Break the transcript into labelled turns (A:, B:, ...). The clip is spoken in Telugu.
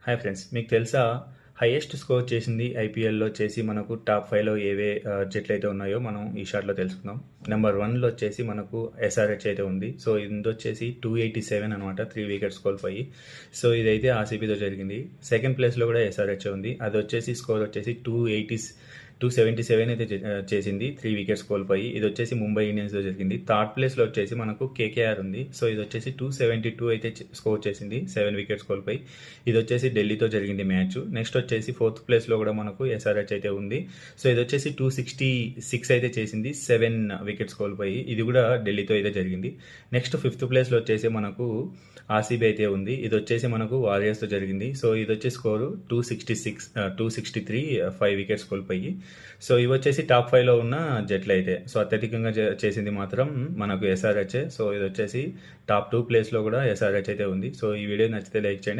A: హాయ్ ఫ్రెండ్స్, మీకు తెలుసా హైయెస్ట్ స్కోర్ చేసింది ఐపీఎల్లో వచ్చేసి మనకు టాప్ 5లో ఏవే జట్లయితే ఉన్నాయో మనం ఈ షాట్లో తెలుసుకుందాం. నెంబర్ 1లో వచ్చేసి మనకు ఎస్ఆర్హెచ్ అయితే ఉంది. సో ఇది వచ్చేసి 287 అనమాట, 3 వికెట్స్ కోల్పోయి. సో ఇదైతే ఆర్సీబీతో జరిగింది. సెకండ్ ప్లేస్లో కూడా ఎస్ఆర్హెచ్ ఉంది. అది వచ్చేసి స్కోర్ వచ్చేసి 277 అయితే చేసింది, 3 వికెట్స్ కోల్పోయి. ఇది వచ్చేసి ముంబై ఇండియన్స్లో జరిగింది. థర్డ్ ప్లేస్లో వచ్చేసి మనకు కేకేఆర్ ఉంది. సో ఇది వచ్చేసి 272 అయితే స్కోర్ చేసింది, 7 వికెట్స్ కోల్పోయి. ఇది వచ్చేసి ఢిల్లీతో జరిగింది మ్యాచ్. నెక్స్ట్ వచ్చేసి ఫోర్త్ ప్లేస్లో కూడా మనకు ఎస్ఆర్హెచ్ అయితే ఉంది. సో ఇది వచ్చేసి 266 అయితే చేసింది, 7 వికెట్స్ కోల్పోయి. ఇది కూడా ఢిల్లీతో అయితే జరిగింది. నెక్స్ట్ ఫిఫ్త్ ప్లేస్లో వచ్చేసి మనకు ఆర్సీబీ అయితే ఉంది. ఇది వచ్చేసి మనకు వారియర్స్తో జరిగింది. సో ఇది వచ్చే స్కోరు 263, 5 వికెట్స్ కోల్పోయి. సో ఇవి వచ్చేసి టాప్ 5లో ఉన్న జట్లు అయితే. సో అత్యధికంగా చేసింది మాత్రం మనకు ఎస్ఆర్హెచ్. సో ఇది వచ్చేసి టాప్ 2 ప్లేస్లో కూడా ఎస్ఆర్హెచ్ అయితే ఉంది. సో ఈ వీడియో నచ్చితే లైక్ చేయండి.